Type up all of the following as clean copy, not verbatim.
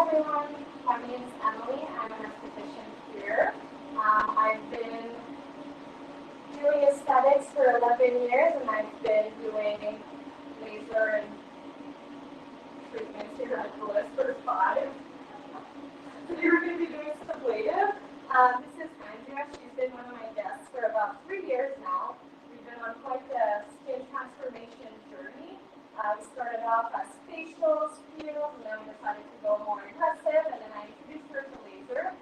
everyone, my name is Emily. I'm an esthetician here. I've been doing aesthetics for 11 years and I've been doing laser and treatments here at the list for 5. Today we're going to be doing sublative. This is Andrea. She's been one of my guests for about 3 years now. We've been on quite the skin transformation journey. We started off as facials, peels, and then we decided to go more aggressive, and then I introduced her to laser.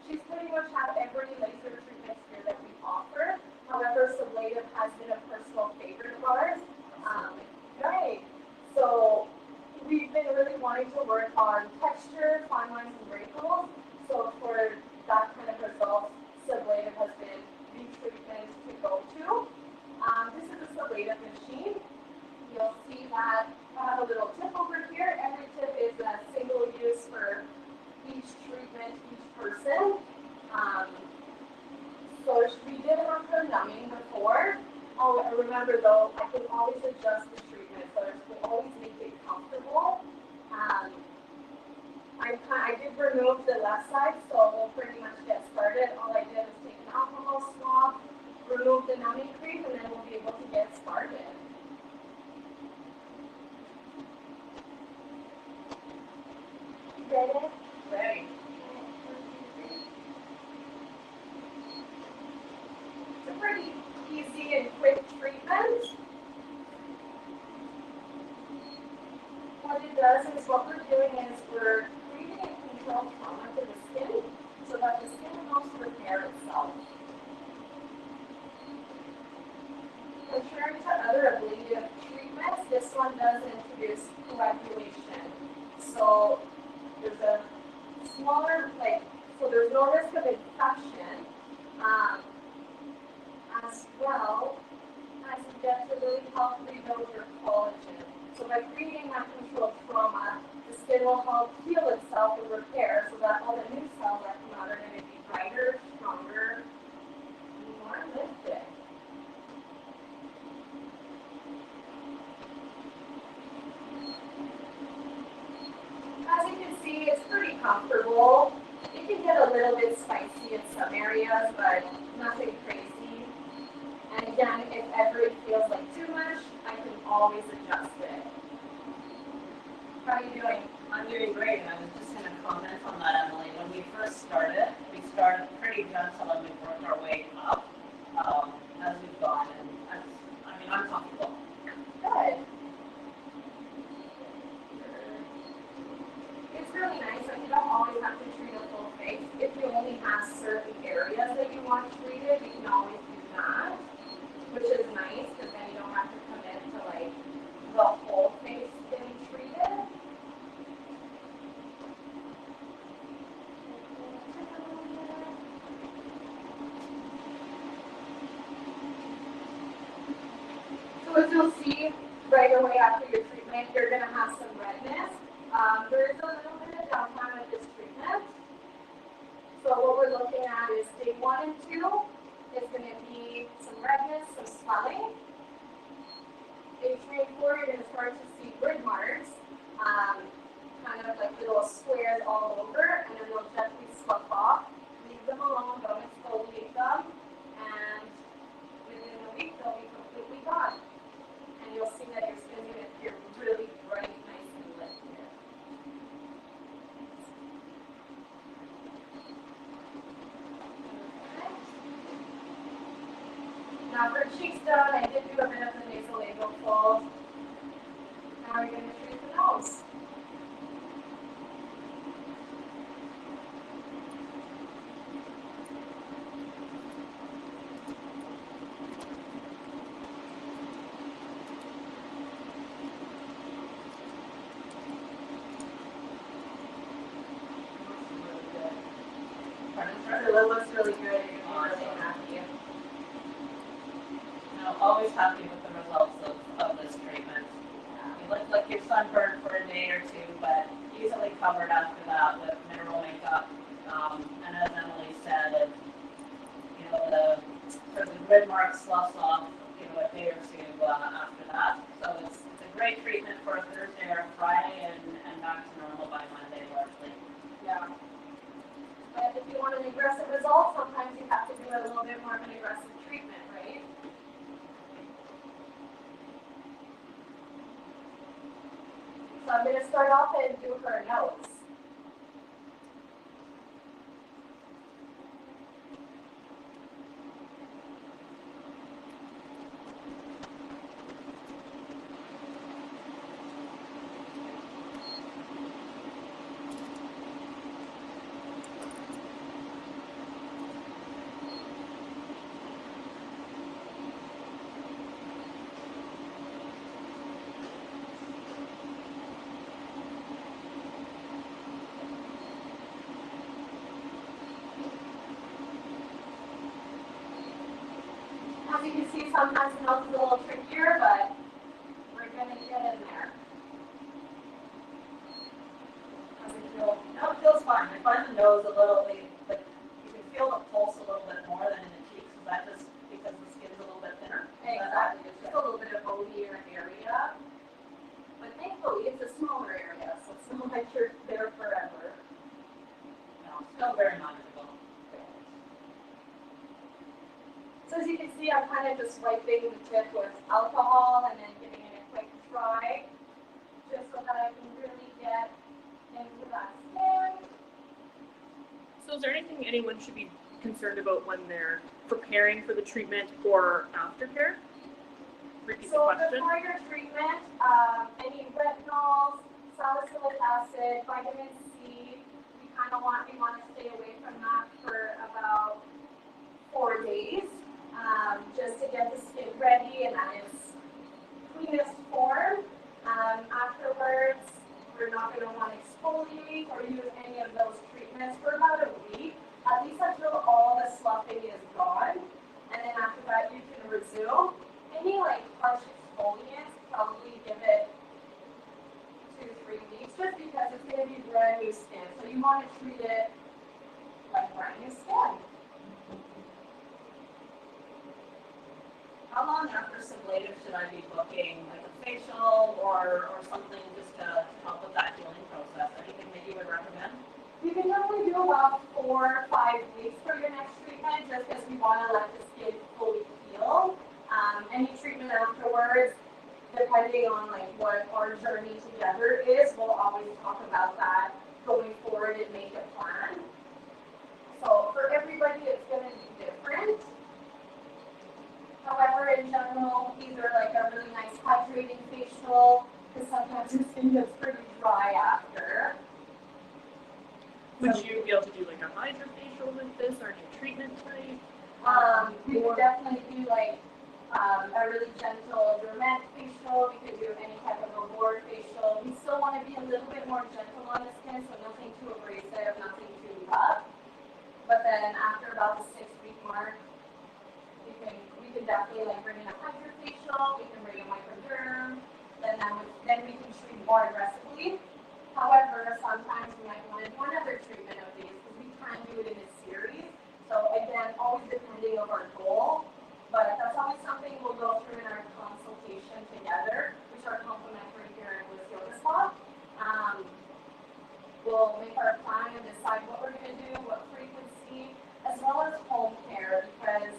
She's pretty much had every laser treatment here that we offer. However, sublative has been a personal favorite of ours. Right. So we've been really wanting to work on texture, fine lines, and wrinkles. So for that kind of result, sublative has been the treatment to go to. This is a sublative machine. You'll see that I have a little tip over here. Every tip is a single use for each treatment, each person. So we did have her numbing before. Oh, remember though, I can always adjust the treatment, so we always make it comfortable. I did remove the left side, so we'll pretty much get started. All I did was take an alcohol swab, remove the numbing cream, and then we'll be able to get started. Ready? Ready. It's a pretty easy and quick treatment. What it does is what we're doing is we're creating a controlled trauma to the skin so that the skin helps repair itself. Contrary to other ablative treatments, this one does introduce coagulation. So there's a smaller, so there's no risk of infection, as well as you get to really help rebuild your collagen. So by creating that controlled trauma, the skin will help heal itself and repair so that all the new cells that come out are going to be brighter, stronger, and more lifted. As you can see, it's pretty comfortable. It can get a little bit spicy in some areas, but nothing crazy. And again, if ever it feels like too much, I can always adjust it. How are you doing? I'm doing great, and I was just going to comment on that, Emily. When we first started, we started pretty gentle and we worked our way up as we've gone, and I'm comfortable. Good. It's really nice, like you don't always have to treat a full face. If you only have certain areas that you want treated, you can always do that, which is nice because then you don't have to commit to like the whole face getting treated. So as you'll see right away after your treatment, you're going to have some redness. There is a little bit of downtime with this treatment. So what we're looking at is day 1 and 2 is going to be some redness, some swelling. Day 3 and 4, you're going to start to see grid marks, kind of like little squares all over, and then they'll gently slough off. Leave them alone, don't exfoliate them, and within a week they'll be completely gone. And you'll see that your skin is going to appear really bright, nice, and lit here. Okay. Now for cheeks done, I did do a bit of the nasolabial fold. Now we're going to treat the nose. That looks really good. You're going to be really happy. I'm always happy with the results of this treatment. You look like you're sunburned for a day or 2, but easily covered after that with mineral makeup. And as Emily said, the grid marks sloughs off, a day or 2 after that. So it's a great treatment for a Thursday or a Friday, and back to normal by Monday largely. start off and do her nose. As you can see, sometimes the nose is a little trickier, but we're going to get in there. Does it feel? No, it feels fine. I find the nose a little, like you can feel the pulse a little bit more than in the cheeks. Is that just because the skin's a little bit thinner? Exactly. It's just a little bit of bonier area. But thankfully, it's a smaller area, so it's not like you're there forever. No, still very manageable. So as you can see, I'm kind of just wiping the tip with alcohol and then giving it a quick dry, just so that I can really get into that skin. So is there anything anyone should be concerned about when they're preparing for the treatment or aftercare? Repeat the So question. before your treatment, any retinols, salicylic acid, vitamin C, we want to stay away from that for about 4 days, just to get the skin ready and at its cleanest form. Afterwards, we're not going to want to exfoliate or use any of those treatments for about a week, at least until all the sloughing is gone. And then after that, you can resume. Any harsh exfoliants, probably give it 2-3 weeks, just because it's going to be brand new skin. So you want to treat it like brand new skin. How long after sublative should I be booking, like a facial or something just to help with that healing process? Anything that you would recommend? You can definitely do about 4 or 5 weeks for your next treatment, just because we want to let the skin fully heal. Any treatment afterwards, depending on what our journey together is, we'll always talk about that going forward and make a plan. So for everybody, it's going to be different. However, in general, either a really nice hydrating facial, because sometimes your skin gets pretty dry after. Would you be able to do a hydrofacial with this or any treatment type? We could definitely do a really gentle dermal facial. We could do any type of a board facial. We still want to be a little bit more gentle on the skin, so nothing too abrasive, nothing too rough. But then after about the 6-week mark, we can definitely bring in a hydrofacial. We can bring in microderm. Then we can treat more aggressively. However, sometimes we might want to do another treatment of these because we can do it in a series. So again, always depending on our goal. But that's always something we'll go through in our consultation together, which are complimentary here in Bliss Yoga Spa. We'll make our plan and decide what we're going to do, what frequency, as well as home care, because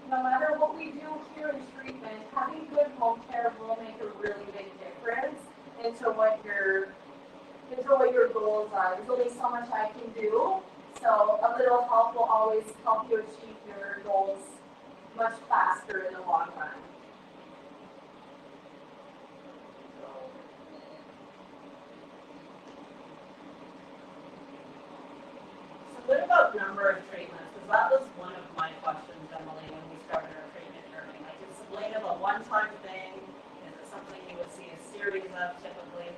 no matter what we do here in treatment, having good home care will make a really big difference into what your goals are. There's only so much I can do, so a little help will always help you achieve your goals much faster in the long run. So what about number of treatments? Because that was one of my questions, Emily, when we started our treatment journey. Is sublative a one-time thing? Is it something you would see a series of typically?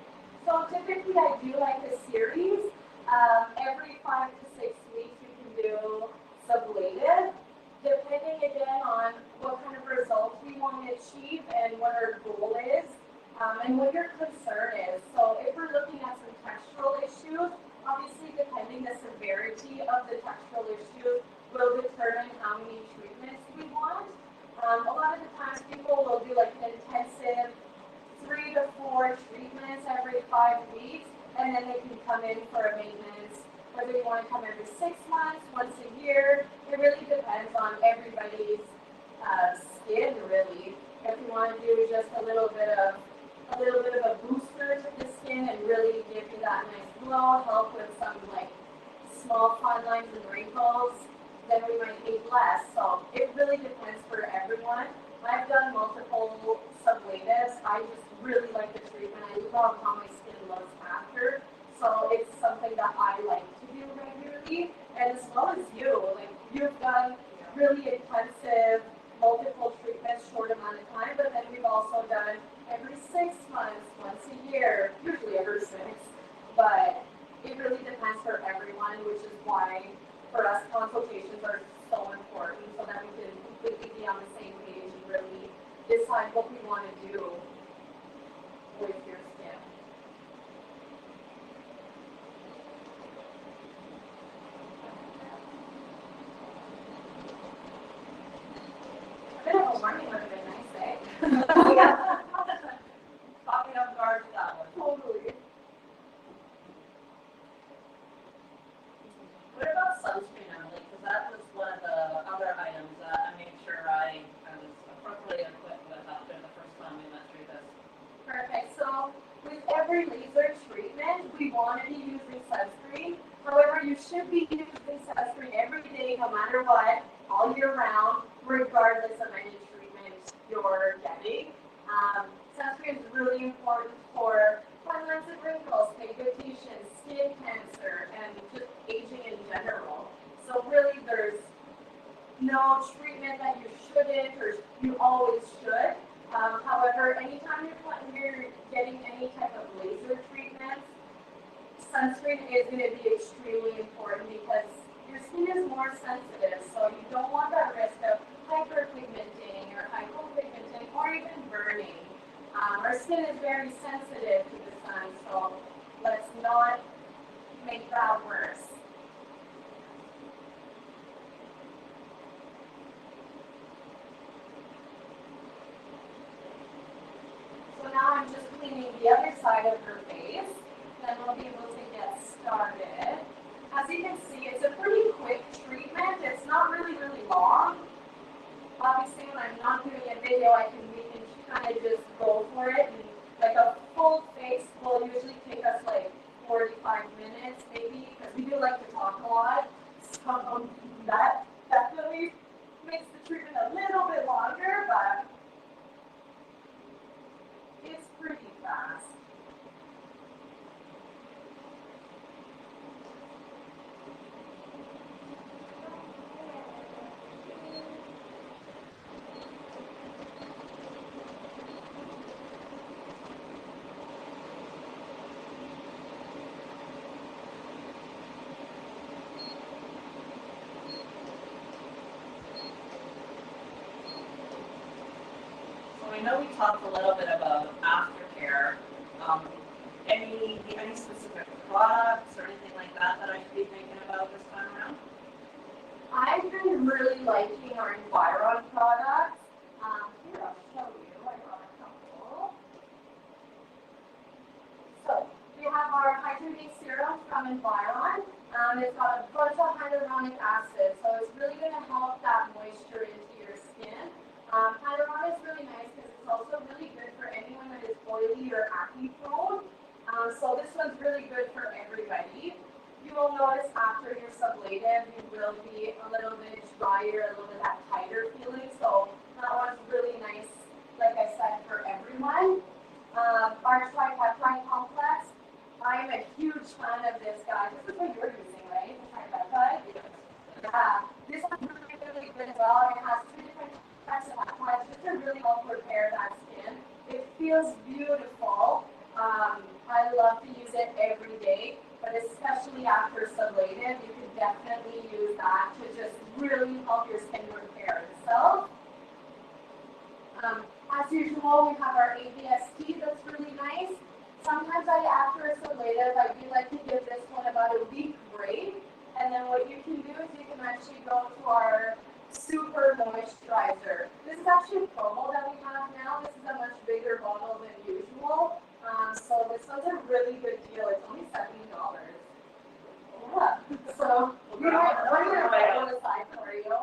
So typically I do a series. Every 5 to 6 weeks you can do sublative, depending again on what kind of results we want to achieve and what our goal is, and what your concern is. So if we're looking at some textural issues, obviously depending the severity of the textural issue will determine how many treatments we want. A lot of the times people will do an intensive 3 to 4 treatments every 5 weeks, and then they can come in for a maintenance, whether you want to come every 6 months, once a year. It really depends on everybody's skin, really. If you want to do just a little bit of a little bit of a booster to the skin and really give you that nice glow, help with some like small fine lines and wrinkles, then we might need less. So it really depends for everyone. I've done multiple sublatives. I just really like the treatment. I love how my skin looks after. So it's something that I like to do regularly. And as well as you, like you've done really intensive, multiple treatments, short amount of time, but then we've also done every 6 months, once a year, usually every 6. But it really depends for everyone, which is why for us consultations are so important so that we can completely be on the same page and really decide what we want to do with your skin. A bit of a warning would have been nice, eh? Yeah. Caught me off guard with that one. Totally. What about sunscreen, Emily? Because that was one of the other items that I made sure I was appropriately equipped with after the first time we went through this. Perfect. So with every laser treatment, we want to be using sunscreen. However, you should be using sunscreen every day, no matter what, all year round, regardless of any treatment you're getting. Sunscreen is really important for fine lines and wrinkles, pigmentation, skin cancer, and just aging in general. So really, there's no treatment that you shouldn't or you always should. However, anytime you're getting any type of laser treatment, sunscreen is going to be extremely important because your skin is more sensitive, so you don't want that risk of hyperpigmenting or hypopigmenting or even burning. Our skin is very sensitive to the sun, so let's not make that worse. So now I'm just cleaning the other side of her face, then we'll be able to get started. As you can see, it's a pretty quick treatment. It's not really long. Obviously, when I'm not doing a video, we can kind of just go for it. And like a full face will usually take us like 45 minutes maybe, because we do like to talk a lot. So that definitely makes the treatment a little bit longer, but it's pretty fast. I know we talked a little bit about aftercare. Any specific products or anything like that that I should be thinking about this time around? I've been really liking our Environ products. Here, I'll show you. I got a couple. So, we have our hydrating serum from Environ. It's got a bunch of hyaluronic acid, so it's really going to help that moisture into your skin. Hyaluronic is really nice because it's also really good for anyone that is oily or acne prone. So this one's really good for everybody. You will notice after your sublative, you will be a little bit drier, a little bit that tighter feeling. So that one's really nice, like I said, for everyone. Our tripeptide complex, I am a huge fan of this guy. This is what you're using, right? The tripeptide? This one's really good as well. It has 2 different types of peptides just to really help repair that skin. It feels beautiful. I love to use it every day, but especially after sublative, you can definitely use that to just really help your skin repair itself. As usual, we have our ABST that's really nice. Sometimes after a sublative, I do like to give this one about a week break. And then what you can do is you can actually go to our super moisturizer. This is actually a promo that we have now. This is a much bigger bottle than usual. So this one's a really good deal. It's only $70. Yeah. So we're going to put on the side for you.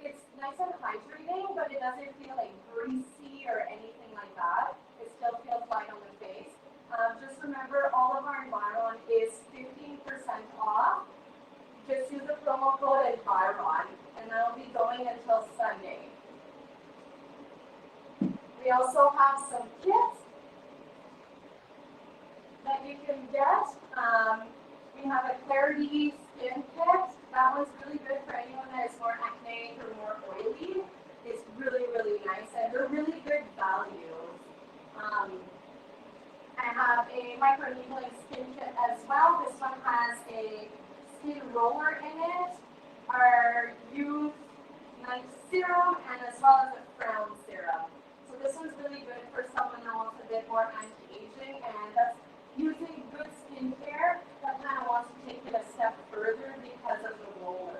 It's nice and hydrating, but it doesn't feel like greasy or anything like that. It still feels smoke out and Byron, and I'll be going until Sunday. We also have some kits that you can get. We have a Clarity Skin Kit. That one's really good for anyone that is more acne or more oily. It's really, really nice, and they're really good values. I have a microneedling skin kit as well. This one has a skin roller in it, our youth night serum, and as well as a frown serum. So this one's really good for someone that wants a bit more anti-aging, and that's using good skincare that kind of wants to take it a step further because of the roller.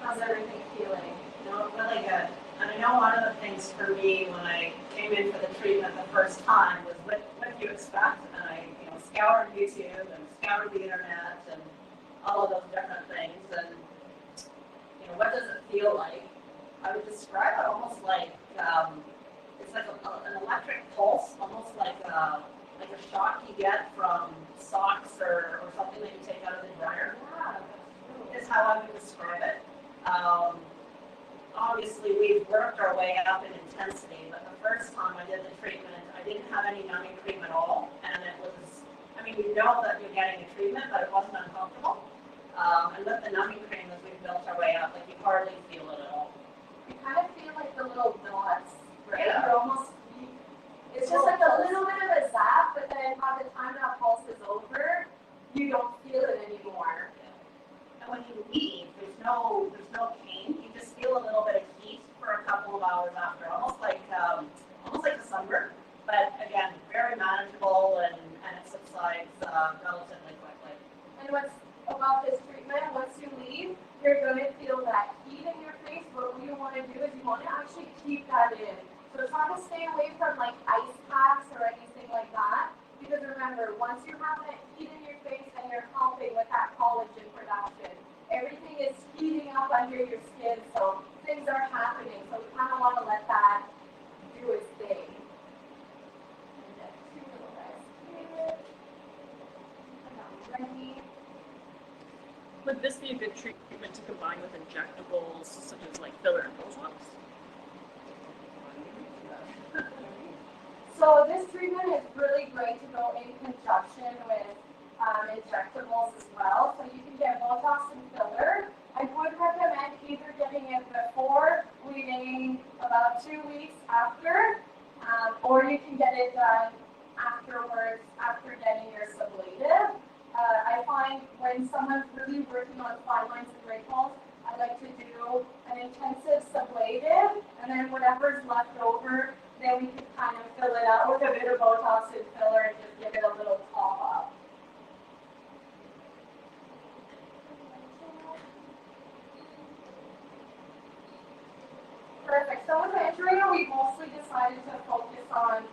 How's everything feeling? No, really good. And I know one of the things for me when I came in for the treatment the first time was what do you expect? And I, scoured YouTube and scoured the internet and all of those different things. And what does it feel like? I would describe it almost like it's like an electric pulse, almost like a shock you get from socks or something that you take out of the dryer. Yeah, is how I would describe it. Obviously, we've worked our way up in intensity, but the first time I did the treatment, I didn't have any numbing cream at all, and it was, you know that you're getting a treatment, but it wasn't uncomfortable. And with the numbing cream, as we've built our way up, you hardly feel it at all. You kind of feel like the little dots, right? Yeah. You're almost, it's just like a little bit of a zap, but then by the time that pulse is over, you don't feel it anymore. And when you leave, there's no pain. You just feel a little bit of heat for a couple of hours after, almost like a sunburn. But again, very manageable, and it subsides relatively quickly. And what's about this treatment, once you leave, you're going to feel that heat in your face. What you want to do is you want to actually keep that in. So try to stay away from ice packs or anything like that. Because remember, once you have that heat in your face and you're helping with that collagen production, everything is heating up under your skin, so things are happening. So we kind of want to let that do its thing. Would this be a good treatment to combine with injectables such as filler and Botox? So this treatment is really great to go in conjunction with injectables as well. So you can get Botox and filler. I would recommend either getting it before, waiting about 2 weeks after, or you can get it done afterwards, after getting your sublative. I find when someone's really working on fine lines and wrinkles, I like to do an intensive sublative, and then whatever's left over, then we can kind of fill it out with a bit of Botox and filler and just give it a little top up. Perfect. So with Andrea, we mostly decided to focus on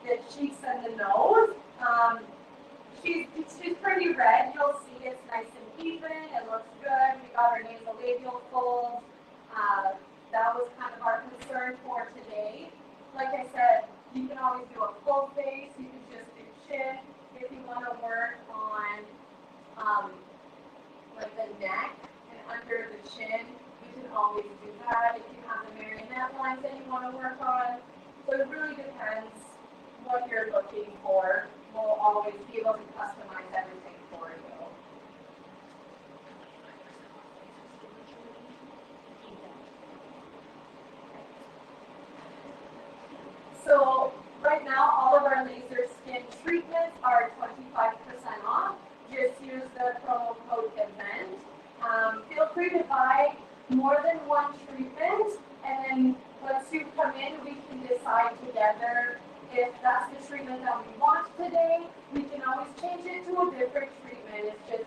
the cheeks and the nose. She's pretty red. You'll see it's nice and even. It looks good. We got her nasolabial folds. That was kind of our concern for today. Like I said, you can always do a full face. You can just do chin. If you want to work on the neck and under the chin, you can always do that. If you have the marionette lines that you want to work on, so it really depends what you're looking for. We'll always be able to customize everything for you. So right now, all of our laser skin treatments are 25% off. Just use the promo code EVENT. Feel free to buy more than one treatment, and then once you come in, we can decide together if that's the treatment that we want today. We can always change it to a different treatment. It's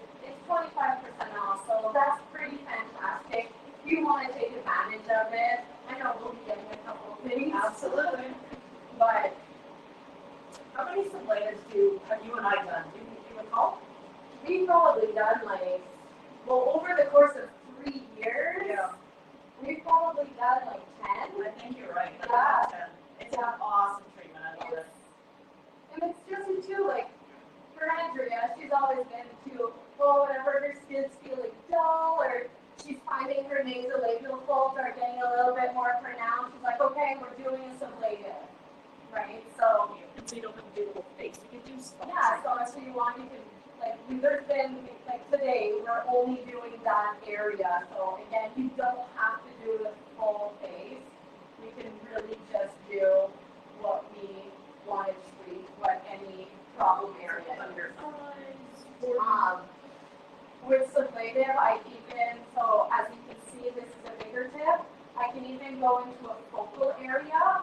25% off, so that's pretty fantastic. If you want to take advantage of it, I know we'll be getting a couple of things. Absolutely. But How many sublatives have you and I done? Do you recall? we've probably done over the course of 3 years, Yeah. we've probably done 10. I think you're right. Yeah. It's an awesome treatment. I love it. And it's just too, for Andrea, she's always been too, whenever her skin's feeling dull or she's finding her nasolabial folds are getting a little bit more pronounced, she's like, okay, we're doing a sublative, right? So, And so you don't have to do the whole face. You can do spots. yeah, so if you want, you can, there's been, today, we're only doing that area. So again, you don't have to do the full face. You can really just do what we want to treat, what any problem area Under is. eyes. With sublative, so as you can see, this is a bigger tip. I can even go into a focal area.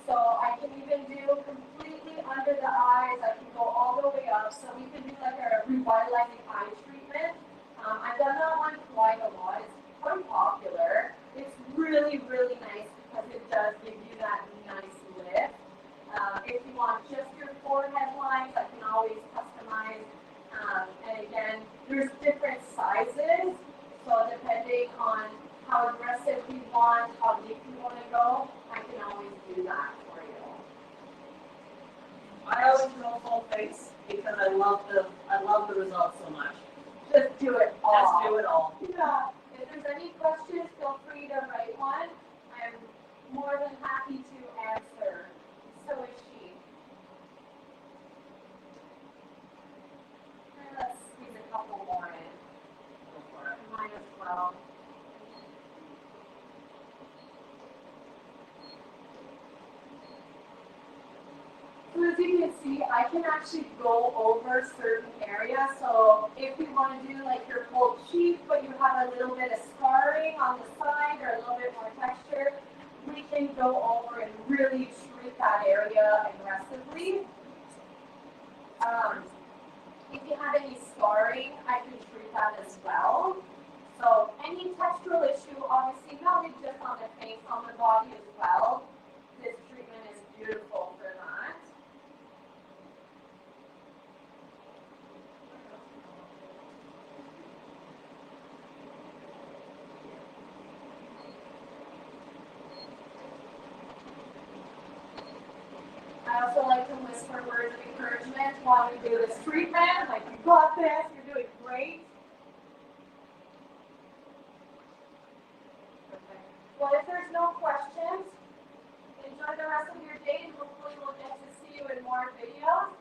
So I can even do completely under the eyes. I can go all the way up. So we can do a revitalizing eye treatment. I've done that one quite a lot. It's quite popular. It's really, really nice because it does give you that nice lift. If you want just your forehead lines, I can always customize. And again, there's different sizes. So depending on how aggressive you want, how deep you want to go, I can always do that for you. I always go full face because I love the results so much. Just do it all. Just do it all. Yeah. If there's any questions, feel free to write one. I'm more than happy to answer. So is she. And let's squeeze a couple more in. Go for it. Mine as well. So as you can see, I can actually go over certain areas. So if you want to do your full cheek, but you have a little bit of scarring on the side or a little bit more texture, we can go over and really treat that area aggressively. If you have any scarring, I can treat that as well. So any textural issue, obviously not just on the face, on the body as well. This treatment is beautiful for that. I also like to whisper words of encouragement while we do this treatment. You got this, you're doing great. Perfect. Well, if there's no questions, enjoy the rest of your day, and hopefully we'll get to see you in more videos.